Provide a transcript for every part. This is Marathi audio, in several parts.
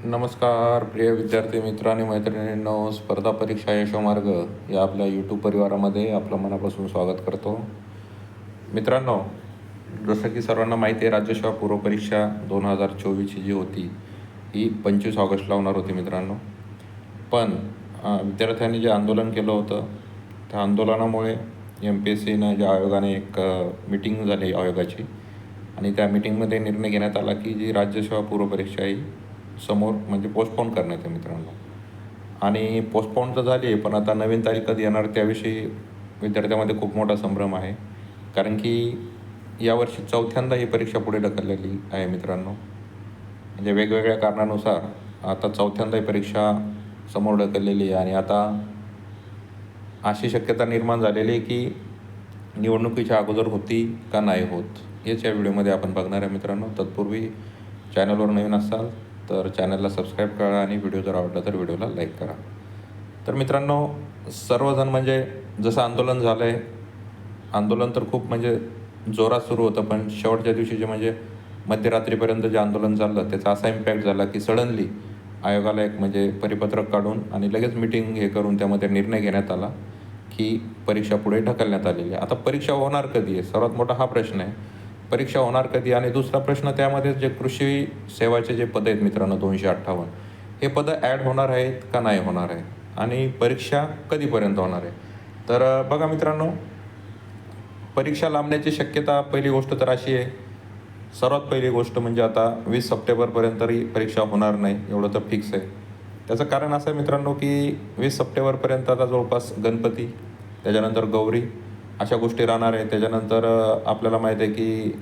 नमस्कार प्रिय विद्यार्थी मित्र आणि मैत्रिणींनो, स्पर्धा परीक्षा यशोमार्ग या आपल्या यूट्यूब परिवारामध्ये आपलं मनापासून स्वागत करतो. मित्रांनो, जसं की सर्वांना माहिती आहे, राज्यसेवा पूर्वपरीक्षा 2024ची जी होती ही 25 ऑगस्टला होणार होती मित्रांनो. पण विद्यार्थ्यांनी जे आंदोलन केलं होतं, त्या आंदोलनामुळे MPSCनं ज्या आयोगाने एक मीटिंग झाली आयोगाची, आणि त्या मीटिंगमध्ये निर्णय घेण्यात आला की जी राज्यसेवा पूर्वपरीक्षा ही समोर म्हणजे पोस्टपोन करण्यात आहे मित्रांनो. आणि पोस्टपोन तर झाली आहे, पण आता नवीन तारीख कधी येणार त्याविषयी विद्यार्थ्यांमध्ये खूप मोठा संभ्रम आहे. कारण की यावर्षी चौथ्यांदा ही परीक्षा पुढे ढकललेली आहे मित्रांनो. म्हणजे वेगवेगळ्या कारणानुसार आता चौथ्यांदा ही परीक्षा समोर ढकललेली आहे. आणि आता अशी शक्यता निर्माण झालेली आहे की निवडणुकीच्या अगोदर होती का नाही होत, हेच या व्हिडिओमध्ये आपण बघणार आहे मित्रांनो. तत्पूर्वी चॅनलवर नवीन असाल तर चॅनलला सबस्क्राईब करा आणि व्हिडिओ जर आवडला तर व्हिडिओला लाईक करा. तर मित्रांनो, सर्वजण म्हणजे जसं आंदोलन झालं आहे, आंदोलन तर खूप म्हणजे जोरात सुरू होतं, पण शेवटच्या दिवशी जे म्हणजे मध्यरात्रीपर्यंत जे आंदोलन चाललं त्याचा असा इम्पॅक्ट झाला की सडनली आयोगाला एक म्हणजे परिपत्रक काढून आणि लगेच मीटिंग हे करून त्यामध्ये निर्णय घेण्यात आला की परीक्षा पुढे ढकलण्यात आलेली आहे. आता परीक्षा होणार कधी आहे, सर्वात मोठा हा प्रश्न आहे. परीक्षा होणार कधी? आणि दुसरा प्रश्न, त्यामध्ये जे कृषी सेवाचे जे पदं आहेत मित्रांनो 258, हे पदं ॲड होणार आहेत का नाही होणार आहे, आणि परीक्षा कधीपर्यंत होणार आहे. तर बघा मित्रांनो, परीक्षा लांबण्याची शक्यता पहिली गोष्ट तर अशी आहे, सर्वात पहिली गोष्ट म्हणजे आता 20 सप्टेंबरपर्यंत तरी परीक्षा होणार नाही, एवढं तर फिक्स आहे. त्याचं कारण असं आहे मित्रांनो की 20 सप्टेंबरपर्यंत आता जवळपास गणपती, त्याच्यानंतर गौरी अशा गोष्टी राहणार आहे. त्याच्यानंतर आपल्याला माहीत आहे की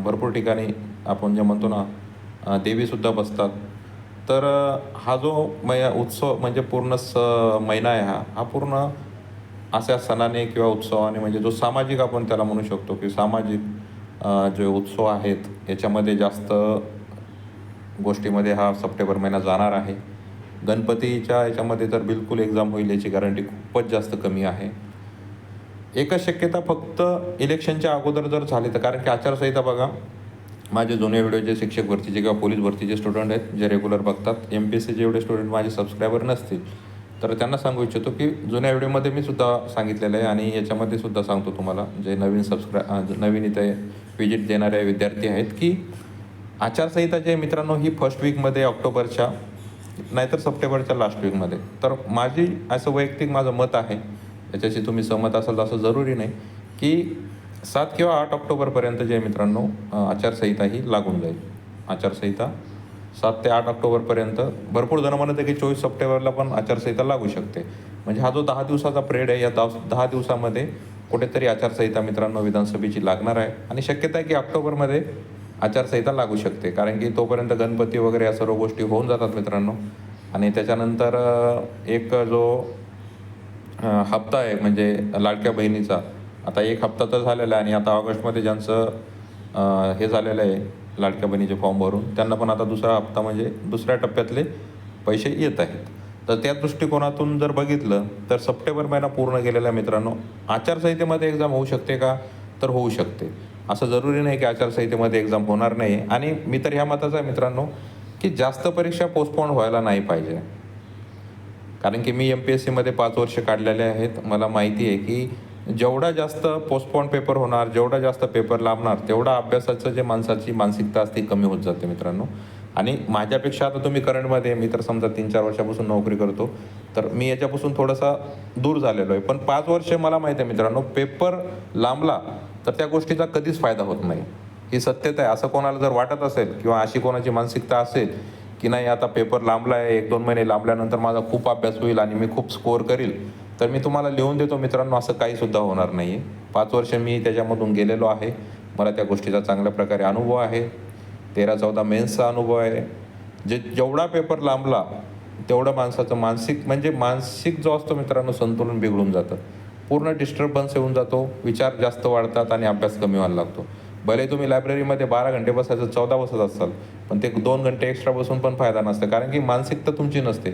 भरपूर ठिकाणी आपण जे म्हणतो ना देवीसुद्धा बसतात. तर हा जो उत्सव म्हणजे पूर्ण महिना आहे, हा पूर्ण अशा सणाने किंवा उत्सवाने म्हणजे जो सामाजिक आपण त्याला म्हणू शकतो की सामाजिक जे उत्सव आहेत याच्यामध्ये जास्त गोष्टीमध्ये हा सप्टेंबर महिना जाणार आहे. गणपतीच्या याच्यामध्ये तर बिलकुल एक्झाम होईल याची गॅरंटी खूपच जास्त कमी आहे. एकच शक्यता फक्त इलेक्शनच्या अगोदर जर झाली तर, कारण की आचारसंहिता बघा, माझे जुने व्हिडिओचे शिक्षक भरतीचे किंवा पोलीस भरतीचे स्टुडंट आहेत जे रेग्युलर बघतात, MPSCचे एवढे स्टुडंट माझे सबस्क्रायबर नसतील तर त्यांना सांगू इच्छितो की जुन्या व्हिडिओमध्ये मी सुद्धा सांगितलेलं आहे आणि याच्यामध्ये सुद्धा सांगतो तुम्हाला, जे नवीन इथे व्हिजिट देणारे विद्यार्थी आहेत, की आचारसंहिता जे मित्रांनो ही फर्स्ट वीकमध्ये ऑक्टोबरच्या नाहीतर सप्टेंबरच्या लास्ट वीकमध्ये. तर माझी असं वैयक्तिक माझं मत आहे, याच्याशी तुम्ही सहमत असाल तर असं जरुरी नाही, की 7 किंवा 8 ऑक्टोबरपर्यंत जे मित्रांनो आचारसंहिता ही लागून जाईल. आचारसंहिता 7 ते 8 ऑक्टोबरपर्यंत, भरपूर जण म्हणत आहे की 24 सप्टेंबरला पण आचारसंहिता लागू शकते. म्हणजे हा जो 10 दिवसाचा पिरियड आहे, या 10 दिवसामध्ये कुठेतरी आचारसंहिता मित्रांनो विधानसभेची लागणार आहे. आणि शक्यता आहे की ऑक्टोबरमध्ये आचारसंहिता लागू शकते, कारण की तोपर्यंत गणपती वगैरे या सर्व गोष्टी होऊन जातात मित्रांनो. आणि त्याच्यानंतर एक जो हप्ता आहे म्हणजे लाडक्या बहिणीचा, आता एक हप्ता तर झालेला आहे आणि आता ऑगस्टमध्ये ज्यांचं हे झालेलं आहे लाडक्या बहिणीचे फॉर्म भरून, त्यांना पण आता दुसरा हप्ता म्हणजे दुसऱ्या टप्प्यातले पैसे येत आहेत. तर त्या दृष्टिकोनातून जर बघितलं तर सप्टेंबर महिना पूर्ण गेलेला आहे मित्रांनो. आचारसंहितेमध्ये एक्झाम होऊ शकते का? तर होऊ शकते. असं जरुरी नाही की आचारसंहितेमध्ये एक्झाम होणार नाही. आणि मी तर ह्या मताचा आहे मित्रांनो की जास्त परीक्षा पोस्टपोन व्हायला नाही पाहिजे. कारण की मी MPSCमध्ये 5 वर्ष काढलेले आहेत. मला माहिती आहे की जेवढा जास्त पोस्टपोन पेपर होणार, जेवढा जास्त पेपर लांबणार, तेवढा अभ्यासाचं जे माणसाची मानसिकता असते कमी होत जाते मित्रांनो. आणि माझ्यापेक्षा आता तुम्ही करंटमध्ये, मी तर समजा 3-4 वर्षापासून नोकरी करतो, तर मी याच्यापासून थोडासा दूर झालेलो आहे. पण 5 वर्ष मला माहिती आहे मित्रांनो, पेपर लांबला तर त्या गोष्टीचा कधीच फायदा होत नाही, ही सत्यता आहे. असं कोणाला जर वाटत असेल किंवा अशी कोणाची मानसिकता असेल की नाही आता पेपर लांबला आहे, 1-2 महिने लांबल्यानंतर माझा खूप अभ्यास होईल आणि मी खूप स्कोअर करील, तर मी तुम्हाला लिहून देतो मित्रांनो, असं काहीसुद्धा होणार नाही आहे. 5 वर्ष मी त्याच्यामधून गेलेलो आहे, मला त्या गोष्टीचा चांगल्या प्रकारे अनुभव आहे. 13-14 मेन्सचा अनुभव आहे. जेवढा पेपर लांबला तेवढं माणसाचं मानसिक जो असतो मित्रांनो संतुलन बिघडून जातं, पूर्ण डिस्टर्बन्स येऊन जातो, विचार जास्त वाढतात आणि अभ्यास कमी व्हायला लागतो. भले तुम्ही लायब्ररीमध्ये 12 घंटे बसायचं 14 बसत असाल, पण ते 2 घंटे एक्स्ट्रा बसून पण फायदा नसतं, कारण की मानसिकता तुमची नसते.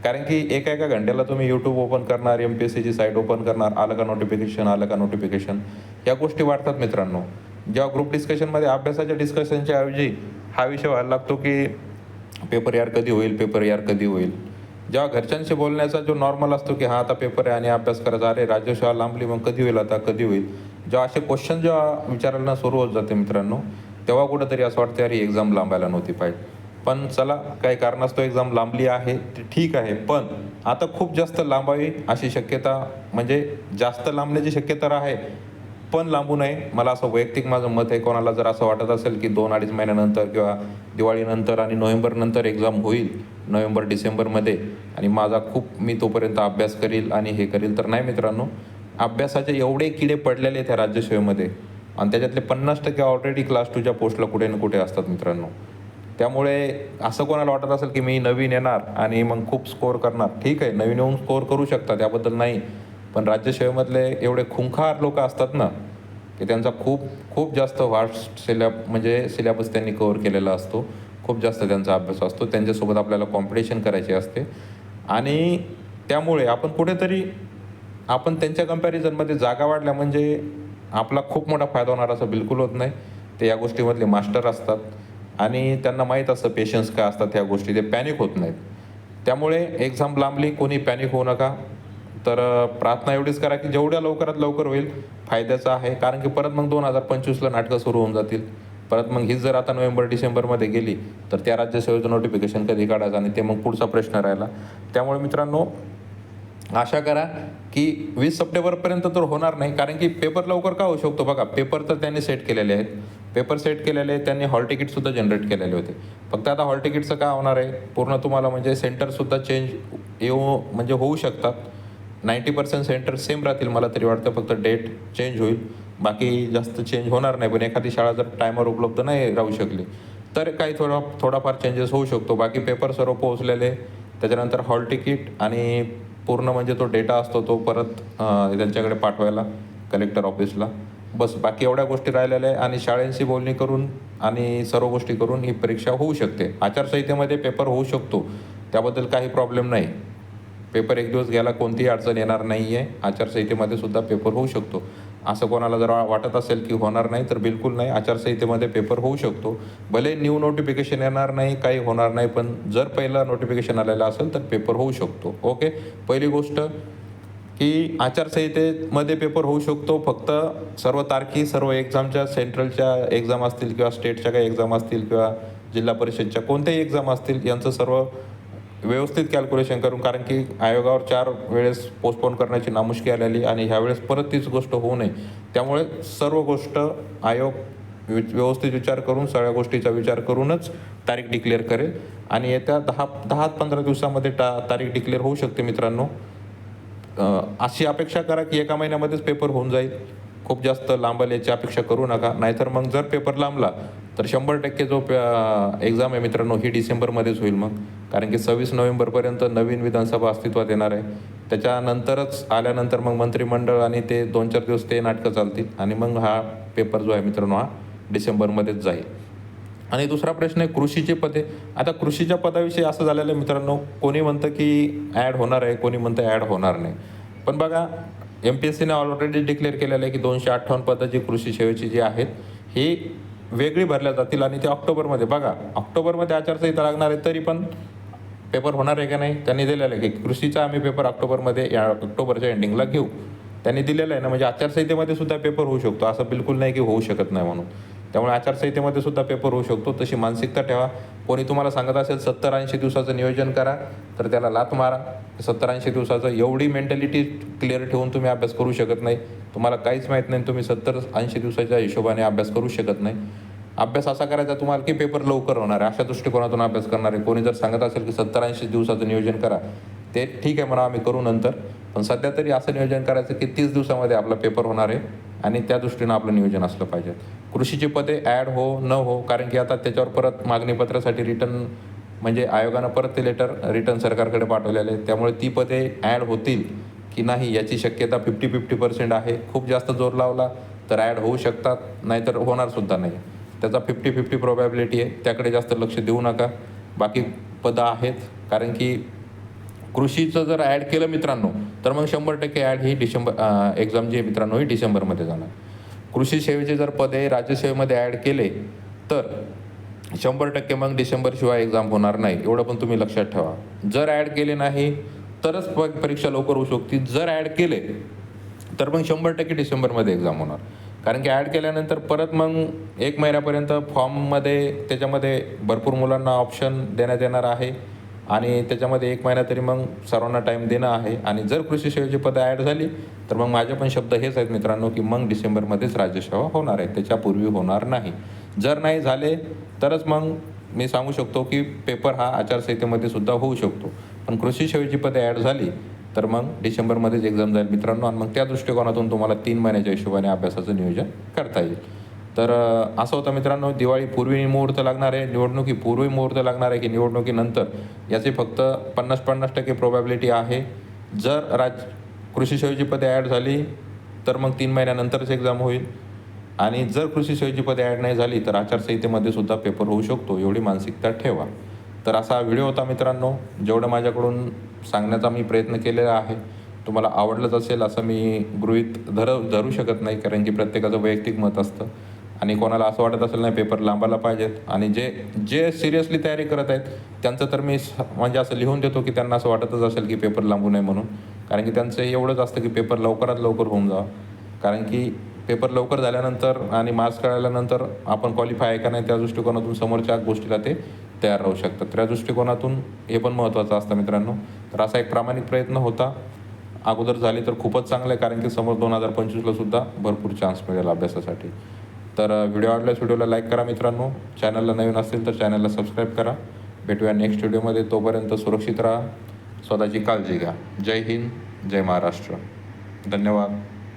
कारण की एका घंट्याला तुम्ही यूट्यूब ओपन करणार, MPSCची साईट ओपन करणार, आलं का नोटिफिकेशन, या गोष्टी वाढतात मित्रांनो. जेव्हा ग्रुप डिस्कशनमध्ये अभ्यासाच्या डिस्कशनच्या ऐवजी हा विषय व्हायला लागतो की पेपर यार कधी होईल, पेपर यार कधी होईल. जेव्हा घरच्यांशी बोलण्याचा जो नॉर्मल असतो की हा आता पेपर आहे आणि अभ्यास करायचा, अरे राज्यसेवा लांबली मग कधी होईल, आता कधी होईल, जेव्हा असे क्वेश्चन जेव्हा विचारायला सुरू होत जाते मित्रांनो, तेव्हा कुठंतरी असं वाटतं अरे एक्झाम लांबायला नव्हती पाहिजे. पण चला, काही कारणास्तव एक्झाम लांबली आहे ते ठीक आहे, पण आता खूप जास्त लांबावी अशी शक्यता, म्हणजे जास्त लांबण्याची शक्यता आहे, पण लांबू नये. मला असं वैयक्तिक माझं मत आहे. कोणाला जर असं वाटत असेल की 2-2.5 महिन्यानंतर किंवा दिवाळीनंतर आणि नोव्हेंबरनंतर एक्झाम होईल, नोव्हेंबर डिसेंबरमध्ये, आणि माझा खूप मी तोपर्यंत अभ्यास करील आणि हे करील, तर नाही मित्रांनो. अभ्यासाचे एवढे किडे पडलेले आहेत ह्या राज्यसेवेमध्ये, आणि त्याच्यातले 50% ऑलरेडी क्लास 2च्या पोस्टला कुठे ना कुठे असतात मित्रांनो. त्यामुळे असं कोणाला वाटत असेल की मी नवीन येणार आणि मग खूप स्कोअर करणार, ठीक आहे, नवीन येऊन स्कोअर करू शकता, त्याबद्दल नाही. पण राज्यसेवेमधले एवढे खुंखार लोक असतात ना, की त्यांचा खूप खूप जास्त वास्ट म्हणजे सिलेबस त्यांनी कव्हर केलेला असतो, खूप जास्त त्यांचा अभ्यास असतो, त्यांच्यासोबत आपल्याला कॉम्पिटिशन करायची असते. आणि त्यामुळे आपण कुठेतरी आपण त्यांच्या कंपॅरिझनमध्ये जागा वाढल्या म्हणजे आपला खूप मोठा फायदा होणार असं बिलकुल होत नाही. ते या गोष्टीमधले मास्टर असतात आणि त्यांना माहीत असतं पेशन्स काय असतात ह्या गोष्टी, ते पॅनिक होत नाहीत. त्यामुळे एक्झाम लांबली, कोणी पॅनिक होऊ नका. तर प्रार्थना एवढीच करा की जेवढ्या लवकरात लवकर होईल फायद्याचं आहे, कारण की परत मग 2025ला नाटकं सुरू होऊन जातील. परत मग हीच जर आता नोव्हेंबर डिसेंबरमध्ये गेली तर त्या राज्यसेवेचं नोटिफिकेशन कधी काढायचं, आणि ते मग पुढचा प्रश्न राहिला. त्यामुळे मित्रांनो, आशा करा की 20 सप्टेंबरपर्यंत तर होणार नाही, कारण की पेपर लवकर का होऊ शकतो बघा. पेपर तर त्यांनी सेट केलेले आहेत, पेपर सेट केलेले आहेत त्यांनी, हॉल तिकीटसुद्धा जनरेट केलेले होते. फक्त आता हॉल तिकीटचं काय होणार आहे, पूर्ण तुम्हाला म्हणजे सेंटरसुद्धा चेंज म्हणजे होऊ शकतात. 90% सेंटर सेम राहतील मला तरी वाटतं, फक्त डेट चेंज होईल, बाकी जास्त चेंज होणार नाही. पण एखादी शाळा जर टायमर उपलब्ध नाही राहू शकली तर काही थोडाफार चेंजेस होऊ शकतो. बाकी पेपर सर्व पोहोचलेले, त्याच्यानंतर हॉल तिकीट आणि पूर्ण म्हणजे तो डेटा असतो तो परत त्यांच्याकडे पाठवायला कलेक्टर ऑफिसला, बस. बाकी एवढ्या गोष्टी राहिलेल्या आहे, आणि शाळेंशी बोलणी करून आणि सर्व गोष्टी करून ही परीक्षा होऊ शकते. आचारसंहितेमध्ये पेपर होऊ शकतो, त्याबद्दल काही प्रॉब्लेम नाही. पेपर एक दिवस गेला कोणतीही अडचण येणार नाही आहे. आचारसंहितेमध्ये सुद्धा पेपर होऊ शकतो. असं कोणाला जर वाटत असेल की होणार नाही, तर बिलकुल नाही, आचारसंहितेमध्ये पेपर होऊ शकतो. भले न्यू नोटिफिकेशन येणार नाही, काही होणार नाही, पण जर पहिलं नोटिफिकेशन आलेलं असेल तर पेपर होऊ शकतो. ओके, पहिली गोष्ट की आचारसंहितेमध्ये पेपर होऊ शकतो. फक्त सर्व तारखी, सर्व एक्झामच्या, सेंट्रलच्या एक्झाम असतील किंवा स्टेटच्या काही एक्झाम असतील किंवा जिल्हा परिषदच्या कोणत्याही एक्झाम असतील, यांचं सर्व व्यवस्थित कॅल्क्युलेशन करून, कारण की आयोगावर 4 वेळेस पोस्टपोन करण्याची नामुष्की आलेली, आणि ह्यावेळेस परत तीच गोष्ट होऊ नये. त्यामुळे सर्व गोष्ट आयोग व्यवस्थित विचार करून, सगळ्या गोष्टीचा विचार करूनच तारीख डिक्लेअर करेल, आणि येत्या 10-15 दिवसामध्ये तारीख डिक्लेअर होऊ शकते मित्रांनो. अशी अपेक्षा करा की एका महिन्यामध्येच पेपर होऊन जाईल. खूप जास्त लांबल याची अपेक्षा करू नका, नाहीतर मग जर पेपर लांबला तर 100% जो एक्झाम आहे मित्रांनो ही डिसेंबरमध्येच होईल मग, कारण की 26 नोव्हेंबरपर्यंत नवीन विधानसभा अस्तित्वात येणार आहे. त्याच्यानंतरच आल्यानंतर मग मंत्रिमंडळ आणि ते 2-4 दिवस ते नाटकं चालतील, आणि मग हा पेपर जो आहे मित्रांनो हा डिसेंबरमध्येच जाईल. आणि दुसरा प्रश्न आहे कृषीचे पदे. आता कृषीच्या पदाविषयी असं झालेलं आहे मित्रांनो, कोणी म्हणतं की ॲड होणार आहे, कोणी म्हणतं ॲड होणार नाही. पण बघा, MPSCने ऑलरेडी डिक्लेअर केलेलं आहे की 258 पदं जी कृषी सेवेची जी आहेत ही वेगळी भरल्या जातील, आणि ते ऑक्टोबरमध्ये, बघा ऑक्टोबरमध्ये आचारसंहिता लागणार आहे तरी पण पेपर होणार आहे का नाही, त्यांनी दिलेलं आहे की कृषीचा आम्ही पेपर ऑक्टोबरमध्ये, या ऑक्टोबरच्या एंडिंगला घेऊ, त्यांनी दिलेलं आहे ना. म्हणजे आचारसंहितेमध्ये सुद्धा पेपर होऊ शकतो, असं बिलकुल नाही की होऊ शकत नाही म्हणून. त्यामुळे आचारसंहितेमध्ये सुद्धा पेपर होऊ शकतो, तशी मानसिकता ठेवा. कोणी तुम्हाला सांगत असेल 70-80 दिवसाचं नियोजन करा, तर त्याला लाथ मारा. 70-80 दिवसाचं एवढी मेंटॅलिटी क्लिअर ठेवून तुम्ही अभ्यास करू शकत नाही. तुम्हाला काहीच माहीत नाही, तुम्ही 70-80 दिवसाच्या हिशोबाने अभ्यास करू शकत नाही. अभ्यास असा करायचा तुम्हाला की पेपर लवकर होणार आहे, अशा दृष्टिकोनातून अभ्यास करणार आहे. कोणी जर सांगत असेल की 70-80 दिवसाचं नियोजन करा, ते ठीक आहे म्हणा, आम्ही करू नंतर, पण सध्या तरी असं नियोजन करायचं की 30 दिवसामध्ये आपला पेपर होणार आहे, आणि त्या दृष्टीनं आपलं नियोजन असलं पाहिजे. कृषीची पदे ॲड हो न हो, कारण की आता त्याच्यावर परत मागणीपत्रासाठी रिटर्न, म्हणजे आयोगानं परत ते लेटर रिटर्न सरकारकडे पाठवलेलं आहे. त्यामुळे ती पदे ॲड होतील की नाही याची शक्यता 50-50% आहे. खूप जास्त जोर लावला तर ॲड होऊ शकतात, नाहीतर होणारसुद्धा नाही. त्याचा 50-50 प्रोबॅबिलिटी आहे, त्याकडे जास्त लक्ष देऊ नका. बाकी पदं आहेत, कारण की कृषीचं जर ॲड केलं मित्रांनो तर मग 100% ॲड ही एक्झाम जी आहे मित्रांनो ही डिसेंबरमध्ये जाणार. कृषी सेवेचे जर पदे राज्यसेवेमध्ये ॲड केले तर 100% मग डिसेंबरशिवाय एक्झाम होणार नाही, एवढं पण तुम्ही लक्षात ठेवा. जर ॲड केले नाही तरच परीक्षा लवकर होऊ शकते. जर ॲड केले तर मग 100% डिसेंबरमध्ये एक्झाम होणार. कारण की ॲड केल्यानंतर परत मग 1 महिन्यापर्यंत फॉर्ममध्ये त्याच्यामध्ये भरपूर मुलांना ऑप्शन देण्यात येणार आहे आणि त्याच्यामध्ये 1 महिना तरी मग सर्वांना टाईम देणं आहे. आणि जर कृषी सेवेची पदं ॲड झाली तर मग माझे पण शब्द हेच आहेत मित्रांनो, की मग डिसेंबरमध्येच राज्यसेवा होणार आहे, त्याच्यापूर्वी होणार नाही. जर नाही झाले तरच मग मी सांगू शकतो की पेपर हा आचारसंहितेमध्ये सुद्धा होऊ शकतो. पण कृषी सेवेची पदे ॲड झाली तर मग डिसेंबरमध्येच एक्झाम जाईल मित्रांनो. आणि मग त्या दृष्टिकोनातून तुम्हाला 3 महिन्याच्या हिशोबाने अभ्यासाचं नियोजन करता येईल. तर असं होतं मित्रांनो, दिवाळीपूर्वी मुहूर्त लागणार आहे, निवडणुकीपूर्वी मुहूर्त लागणार आहे की निवडणुकीनंतर, याची फक्त 50% प्रोबॅबिलिटी आहे. जर कृषी सेवेची पदे ॲड झाली तर मग 3 महिन्यानंतरच एक्झाम होईल आणि जर कृषी सेवेची पदे ॲड नाही झाली तर आचारसंहितेमध्ये सुद्धा पेपर होऊ शकतो, एवढी मानसिकता ठेवा. तर असा व्हिडिओ होता मित्रांनो, जेवढं माझ्याकडून सांगण्याचा मी प्रयत्न केलेला आहे. तुम्हाला आवडलंच असेल असं मी गृहीत धरू शकत नाही, कारण की प्रत्येकाचं वैयक्तिक मत असतं आणि कोणाला असं वाटत असेल नाही पेपर लांबायला पाहिजेत. आणि जे सिरियसली तयारी करत आहेत त्यांचं तर मी म्हणजे असं लिहून देतो की त्यांना असं वाटतच असेल की पेपर लांबू नये म्हणून. कारण की त्यांचं एवढंच असतं की पेपर लवकरात लवकर होऊन जावं. कारण की पेपर लवकर झाल्यानंतर आणि मार्क्स कळाल्यानंतर आपण क्वालिफाय आहे का नाही त्या दृष्टिकोनातून समोरच्या गोष्टीला ते तयार राहू शकतात. त्या दृष्टिकोनातून हे पण महत्त्वाचं असतं मित्रांनो. तर असा एक प्रामाणिक प्रयत्न होता. अगोदर झाले तर खूपच चांगलं आहे, कारण की समोर 2025ला सुद्धा भरपूर चान्स मिळेल अभ्यासासाठी. तर व्हिडिओ आवडल्यास व्हिडिओला लाईक करा मित्रांनो. चॅनलला नवीन असेल तर चॅनलला सबस्क्राईब करा. भेटूया नेक्स्ट व्हिडिओमध्ये. तोपर्यंत सुरक्षित राहा, स्वतःची काळजी घ्या. जय हिंद, जय महाराष्ट्र. धन्यवाद.